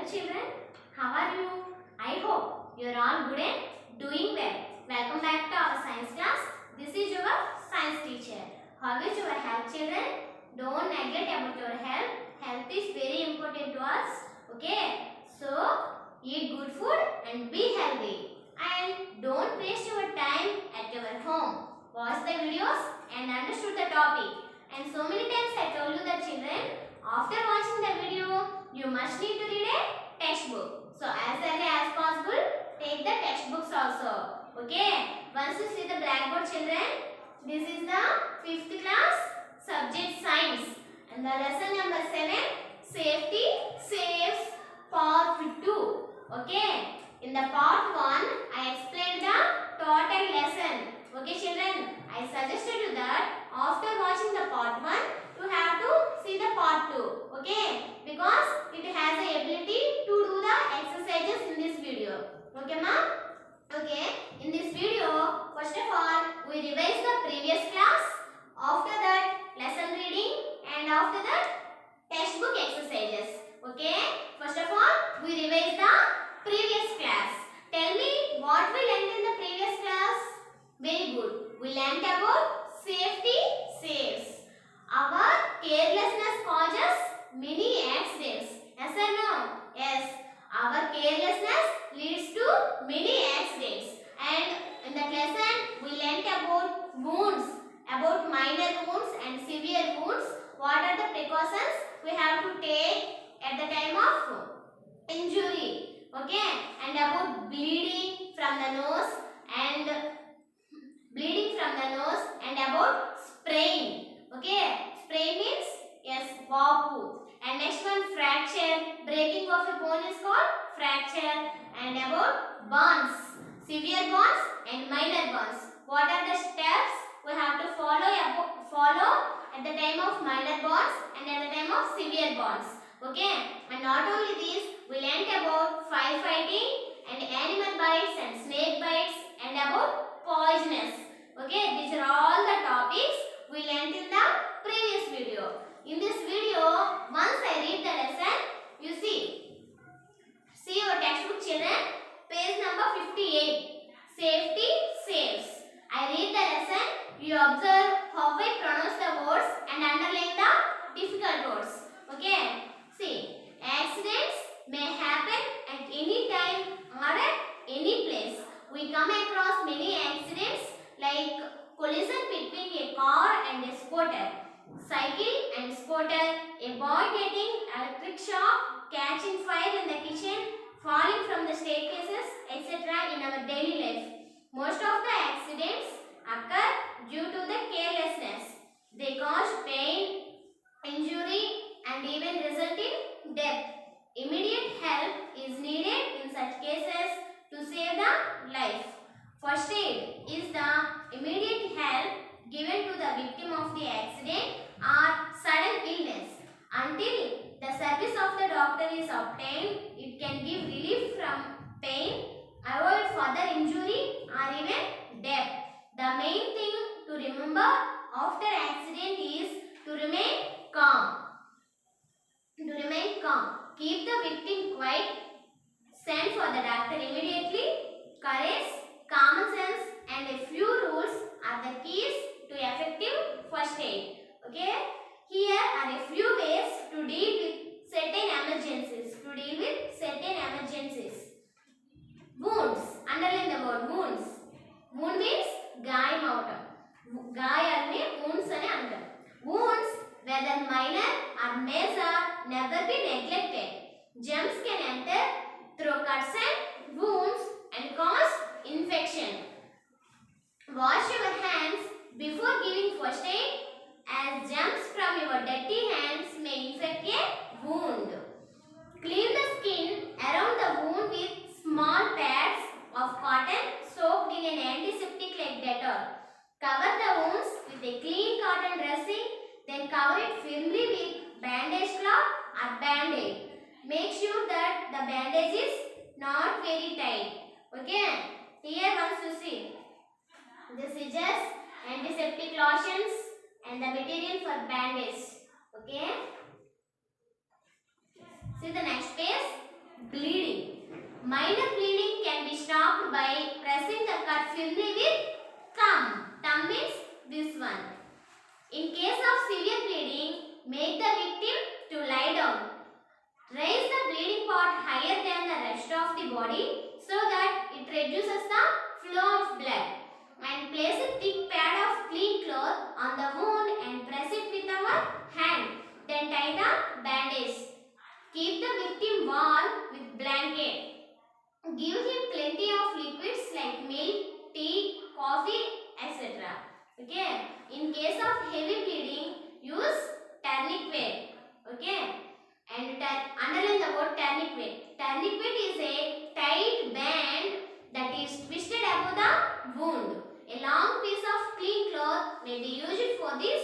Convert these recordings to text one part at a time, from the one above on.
Hello children, how are you? I hope you are all good and doing well. Welcome back to our science class. This is your science teacher. How is your health children? Don't neglect about your health. Health is very important to us. Okay? So, eat good food and be healthy. And don't waste your time at your home. Watch the videos and understood the topic. And so many times I told you that children, after watching the video, you must need to read a textbook. So as early as possible, take the textbooks also. Okay. Once you see the blackboard children, this is the 5th class subject science. And the lesson number 7, safety saves part 2. Okay. In the part 1, I explained the total lesson. Okay children, I suggested you that after watching the part 1, you have to see the part 2. Okay. Because it has the ability to do the exercises in this video. Okay ma? Okay. In this video, first of all, we revise the previous class. After that, lesson reading, and after that, textbook exercises. Okay. First of all, we revise the previous class. Tell me what we learned in the previous class. Very good. We learned about safety saves. Our carelessness causes many accidents. Yes or no? Yes. Our carelessness leads to many accidents. And in that lesson, we learnt about wounds, about minor wounds and severe wounds. What are the precautions we have to take at the time of injury? Okay. And about bleeding from the nose and about sprain. Okay. Sprain means yes, vapu. And next one, fracture. Breaking of a bone is called fracture. And about burns, severe burns and minor burns. What are the steps we have to follow at the time of minor burns and at the time of severe burns? Okay. And not only this, we learnt about firefighting and animal bites and snake bites and about poisonous. Okay. These are all the topics we learnt in the previous video. In this video, once I read the lesson, you see your textbook children, page number 58, safety saves. I read the lesson, you observe how I pronounce the words and underline the difficult words. Okay, see, accidents may happen at any time or at any place. We come across many accidents like collision between a car and a scooter, cycle and scooter, a boy getting electric shock, catching fire in the kitchen, falling from the staircases, etc. in our daily life. Most of the accidents occur due to the carelessness. They cause pain, injury and even result in death. Immediate help is needed in such cases to save the life. First aid is the immediate help given to the victim of the accident or sudden illness. Until the service of the doctor is obtained, it can give relief from pain, avoid further injury or even death. The main thing to remember after accident is to remain calm. Keep the victim quiet. Send for the doctor immediately. Courage, common sense and a few rules are the keys to effective first aid. Okay. Here are a few ways to deal with certain emergencies. Wounds. Underline the word wounds. Wound means గాయమవటం. గాయాన్ని wounds అని అంటారు. Wounds, whether minor or major, never be neglected. Germs can enter through cuts and wounds and cause infection. Wash your hands before giving first aid, as germs from your dirty hands may infect a wound. Clean the skin around the wound with small pads of cotton soaked in an antiseptic like Dettol. Cover the wounds with a clean cotton dressing, then cover it firmly with bandage cloth or band-aid. Make sure that the bandage is not very tight. Okay. Here once you see the scissors, antiseptic lotions and the material for bandage. Okay. See the next page. Minor bleeding can be stopped by pressing the cut firmly with thumb. Thumb means this one. In case of severe bleeding, make the victim to lie down. Raise the bleeding part higher than the rest of the body so that it reduces the flow of blood. And place a thick pad of clean cloth on the wound and press it with our hand. Then tie the bandage. Keep the victim warm with blanket. Give him plenty of liquids like milk, tea, coffee, etc. Okay. In case of heavy bleeding, use tourniquet. Okay. And underline the word tourniquet. Tourniquet is a tight band that is twisted above the wound. A long piece of clean cloth may be used for this,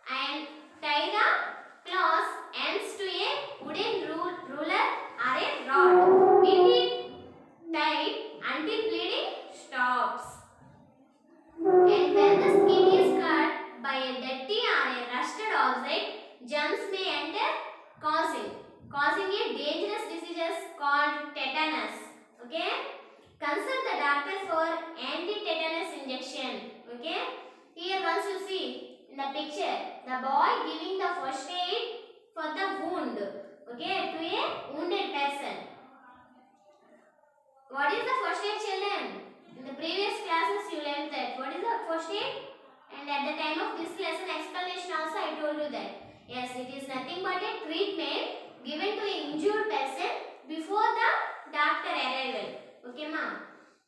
and tie the cloth ends to a wooden ruler or a rod. Bind it tight until bleeding stops. And when the skin is cut by a dirty or a rusted object, germs may enter, causing a dangerous disease called tetanus. Okay? Consult the doctor for anti-tetanus injection. Okay? Here once you see in the picture, the boy giving the first aid for the wound. Okay? To a wounded person. What is the first aid, children? In the previous classes you learned that. What is the first aid? And at the time of this lesson explanation also I told you that. Yes, it is nothing but a treatment given to an injured person before the doctor arrival. Okay, ma'am.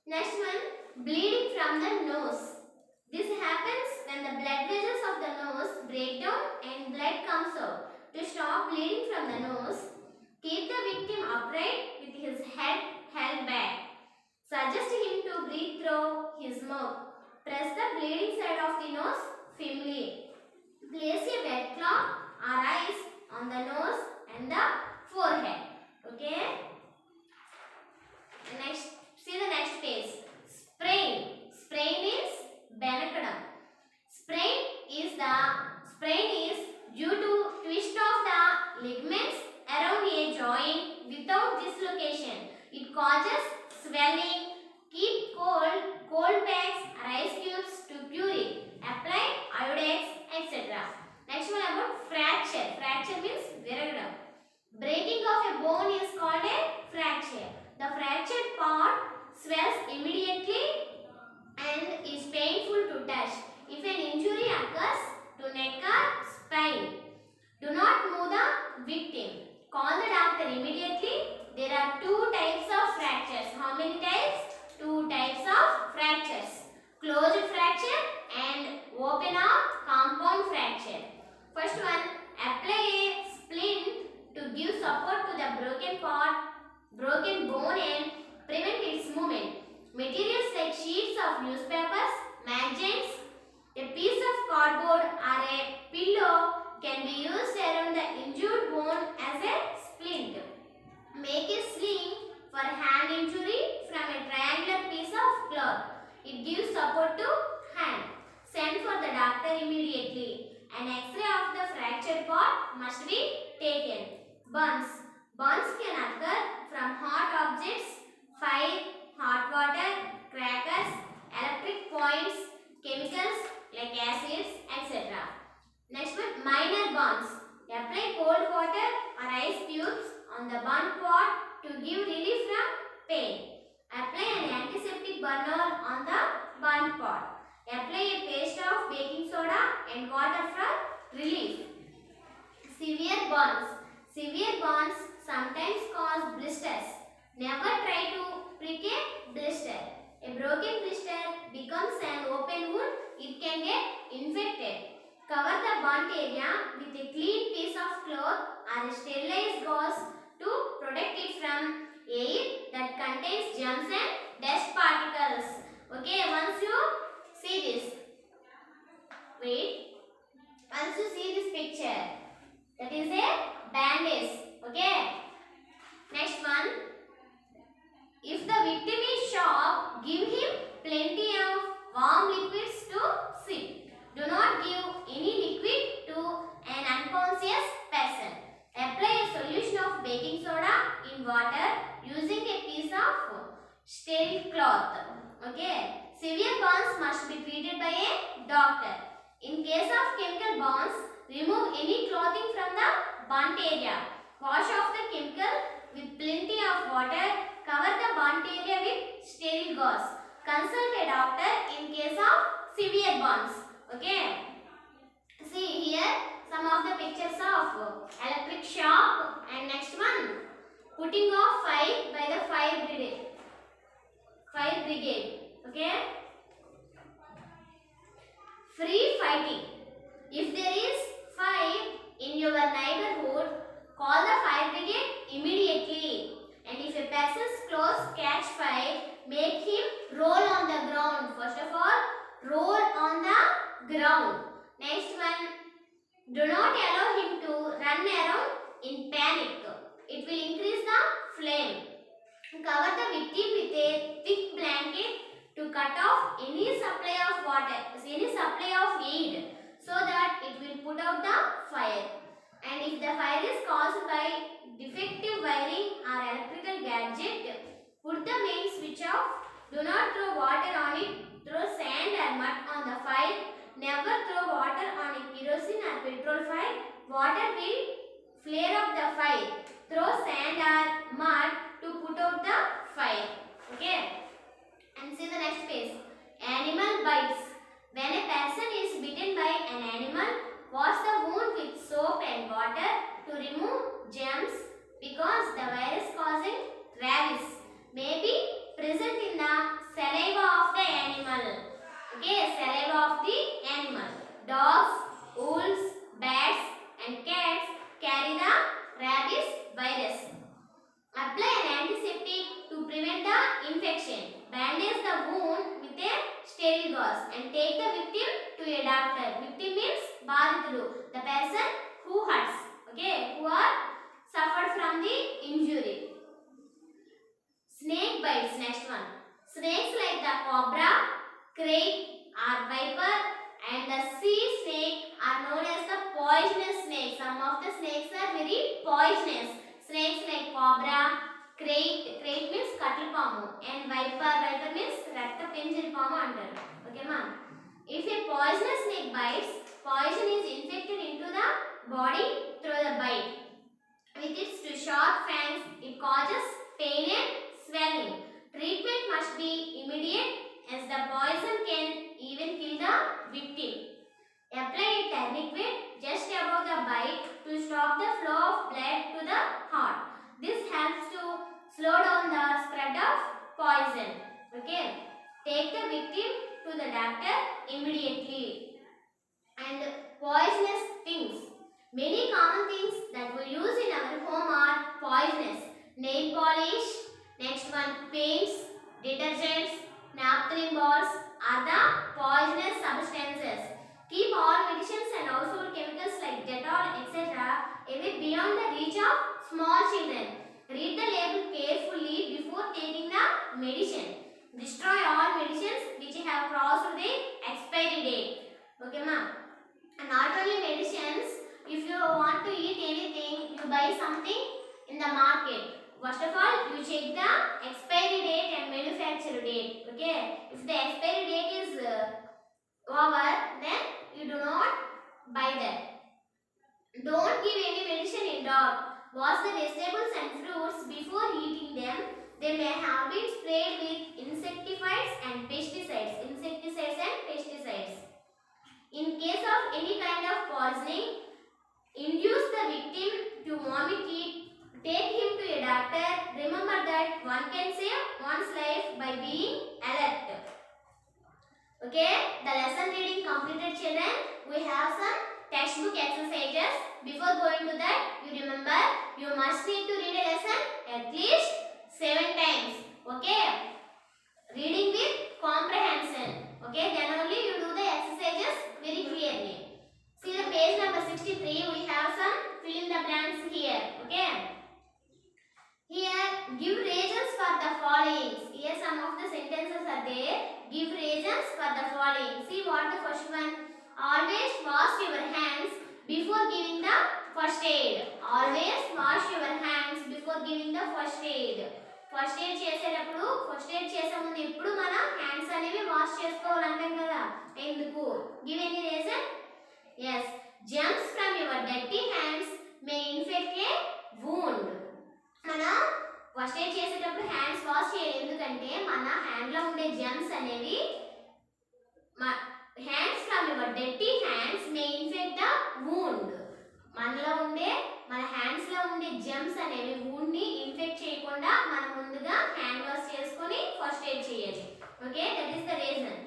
Next one, bleeding from the nose. This happens when the blood vessels of the nose break down and blood comes out. To stop bleeding from the nose, keep the victim upright with his head held back. Suggest him to breathe through his mouth. Press the bleeding side of the nose firmly. Place a wet cloth or ice on the nose and the forehead. Okay? Next, see the next page. Sprain. Sprain means benakadam. Sprain is due to twist of the ligaments around a joint without dislocation. It causes swelling. Keep cold packs or ice cubes to cure it. Apply iodex, etc. Next one about fracture. Fracture means viragadam. Breaking of a bone is called a fracture. The fractured part swells immediately and is painful to touch. If an injury occurs to neck or spine, do not move the victim. Call the doctor immediately. There are two types of fractures. How many types? Two types of fractures. Closed fracture and open or compound fracture. First one, apply a splint to give support to the broken bone and prevent its movement. Materials like sheets of newspapers, magazines, a piece of cardboard or a pillow can be used around the injured bone as a splint. Make a sling for hand injury from a triangular piece of cloth. It gives support to hand. Send for the doctor immediately. An X-ray of the fractured part must be taken. Burns. Burns can occur from hot objects, fire, hot water, crackers, electric points, chemicals like acids, etc. Next one, minor burns. Apply cold water or ice cubes on the burnt part to give relief from pain. Apply an antiseptic burner on the burnt part. Apply a paste of baking soda and water for relief. Severe burns. Severe burns sometimes cause blisters. Never try to prick a blister. A broken blister becomes an open wound. It can get infected. Cover the burnt area with a clean piece of cloth or a sterilized gauze to protect it from air that contains germs and dust particles. Okay, once you see this, once you see this picture, that is a bandage. Okay. Next one, if the victim is shocked, give him plenty of warm liquids to sip. Do not give any liquid to an unconscious person. Apply a solution of baking soda cloth. Okay. Severe burns must be treated by a doctor. In case of chemical burns, remove any clothing from the burnt area. Wash off the chemical with plenty of water. Cover the burnt area with sterile gauze. Consult a doctor in case of severe burns. Okay. See here some of the pictures of electric shock, and next one, putting off fire by the fire brigade. Okay. Free fighting. If there is fire in your neighborhood, call the fire brigade immediately. And if a person's clothes catch fire, make him roll on the ground. First of all, roll on the ground. Next one, do not allow him to run around in panic. It will increase the flame. Cover the victim with a thick blanket to cut off any supply of water, any supply of aid, so that it will put out the fire. And if the fire is caused by defective wiring or electrical gadget, put the main switch off. Do not throw water on it. Throw sand or mud on the fire. Never throw water on a kerosene or petrol fire. Water will flare up the fire. Throw sand or mud to put out the fire. Okay. And see the next page. Animal bites. When a person is bitten by an animal, wash the wound with soap and water to remove germs, because the virus causing rabies may be present in the saliva of the animal. Okay, saliva of the animal. Dogs, wolves, bats and cats carry the rabies virus. Apply an antiseptic to prevent the infection. Bandage the wound with a sterile gauze and take the victim to a doctor. Victim means Baditulu, the person who hurts. Okay, who are suffered from the injury. Snake bites, next one. Snakes like the cobra, crate or viper and the sea snake are known as the poisonous snakes. Some of the snakes are very poisonous. Snakes like cobra, crate means cattle palm, and viper means rakta pinjari palm under. Okay, ma'am. If a poisonous snake bites, poison is infected into the body through the bite. With its two sharp fangs, it causes pain and swelling. Treatment must be immediate, as the poison can even kill the victim. Apply a tourniquet just above the bite to stop the flow of blood to the heart. This helps to slow down the spread of poison. Okay. Take the victim to the doctor immediately. And poisonous things. Many common things that we use in our home are poisonous. Nail polish, next one paints, detergents, naphthalene balls are the poisonous substances. Keep all medicines and household chemicals like Dettol, etc. away beyond the reach of small children. Read the label carefully before taking the medicine. Destroy all medicines which have crossed the expiry date. Okay, ma'am. And not only medicines, if you want to eat anything, you buy something in the market. First of all, you check the expiry date and manufacture date. Okay. If the expiry date is over, then you do not buy that. Don't give any medicine in dark. Wash the vegetables and fruits before eating them. They may have been sprayed with insecticides and pesticides. In case of any kind of poisoning, induce the victim to vomit it. Take him to a doctor. Remember that one can save one's life by being alert. Okay, the lesson reading completed, children. We have some textbook exercises. Before going to that, you remember you must need to read a lesson at least 7 times. Okay, reading with comprehension. Okay, then only you do the exercises very clearly. See the page number 63. We have some fill in the blanks here. Okay. Here, give reasons for the following. Here some of the sentences are there. Give reasons for the following. See what the first one. Always wash your hands before giving the first aid. Always wash your hands before giving the first aid. First aid చేసేటప్పుడు first aid చేసే ముందు ఎప్పుడు మన hands అనేవి wash చేసుకోవాలంటాం కదా. ఎందుకు? Give any reason? yes, germs from your dirty hands may infect a wound. మన first aid చేసేటప్పుడు హ్యాండ్స్ వాష్ చేయాలి. ఎందుకంటే మన హ్యాండ్ లో ఉండే జెమ్స్ అనేవి hands from your dirty hands may infect the wound. మన హ్యాండ్స్ లో ఉండే జెమ్స్ అనేవి wound ని ఇన్ఫెక్ట్ చేయకుండా మనం ముందుగా హ్యాండ్ వాష్ చేసుకొని ఫస్ట్ ఎయిడ్ చేయాలి. Okay, that is the reason.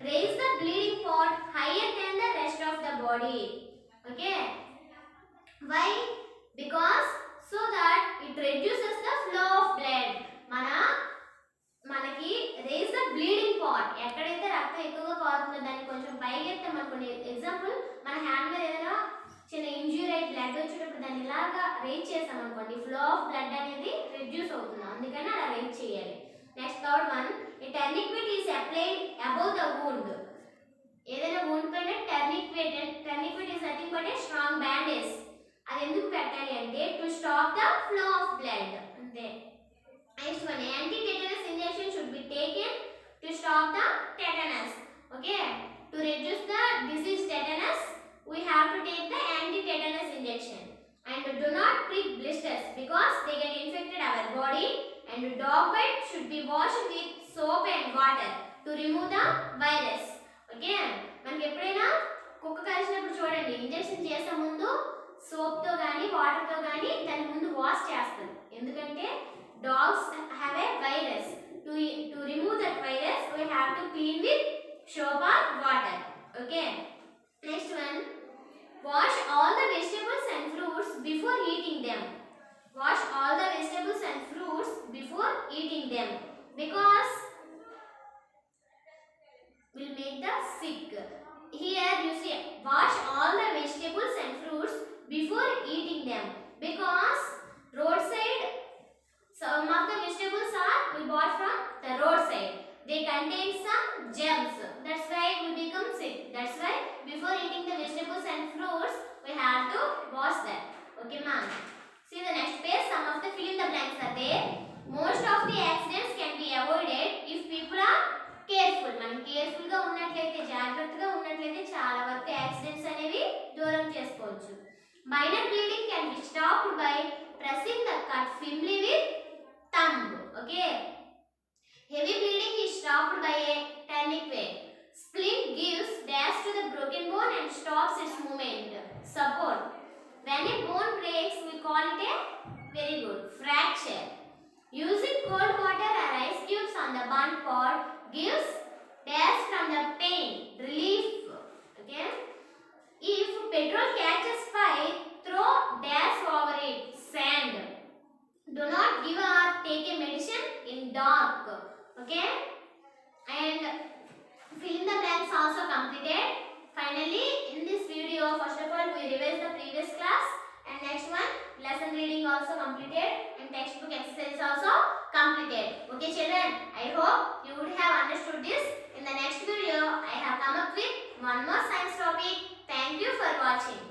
Raise the bleeding part higher than the rest of the body. Okay, why? Because so that it reduces the flow of blood. మనకి raise the bleeding part, ఎక్కడైతే రక్తం ఎక్కువగా కారుతుందో దాన్ని కొంచెం పైకి ఎత్తాం అనుకోండి. Example, మన hand మీద ఏదైనా చిన్న ఇంజ్యూరీ అయి బ్లడ్ వచ్చేటప్పుడు దాన్ని ఇలాగా రేజ్ చేసాం అనుకోండి, ఫ్లో ఆఫ్ బ్లడ్ అనేది రెడ్యూస్ అవుతుంది. అందుకని అలా రేజ్ చేయాలి. Next third one, a tourniquet is applied above the wound. ఏదైనా వూండ్ పైన tourniquet is nothing but a strong bandage. అది ఎందుకు పెట్టాలి అంటే to stop the flow of blood, అంతే. Next one, anti tetanus injection should be taken to stop the tetanus. Okay, to reduce the disease tetanus we have to take the anti-tetanus injection, and do not prick blisters because they get infected our body, and dog bite should be washed with soap and water to remove the virus. Okay, మనకి ఎప్పుడైనా కుక్క కరిచినప్పుడు చూడండి, injection చేసే ముందు soap తో గాని water తో గాని దాని ముందు వాష్ చేస్తారు. ఎందుకంటే dogs have a virus. To remove that virus we have to clean with soap or water. Okay, next one, wash all the vegetables and fruits before eating them. Wash all the vegetables and fruits before eating them because will make the sick. Here you see, wash all the vegetables and fruits before eating them because roadside, some of the vegetables are we bought from the roadside. They contain some germs. That's why we become sick. That's why before eating the vegetables and fruits, we have to wash them. Okay, ma'am. See the next page. Some of the fill in the blanks are there. Most of the accidents can be avoided if people are careful. మనం careful గా ఉన్నట్లయితే, జాగ్రత్తగా ఉన్నట్లయితే చాలా వరకు accidents అనేవి దూరం చేసుకోవచ్చు. Minor bleeding can be stopped by pressing the cut firmly with thumb. Okay. Heavy bleeding is stopped by a tourniquet. Splint gives dash to the broken bone and stops its movement. Support. When a bone breaks, we call it a very good fracture. Using cold water or ice cubes on the burnt part gives dash from the pain, relief. Okay. If petrol catches fire, throw dash over it, sand. Do not give or take a medicine in dark. Okay, and fill in the blanks also completed. Finally, in this video, first of all we revise the previous class, and next one lesson reading also completed, and textbook exercise also completed. Okay children, I hope you would have understood this. In the next video I have come up with one more science topic. Thank you for watching.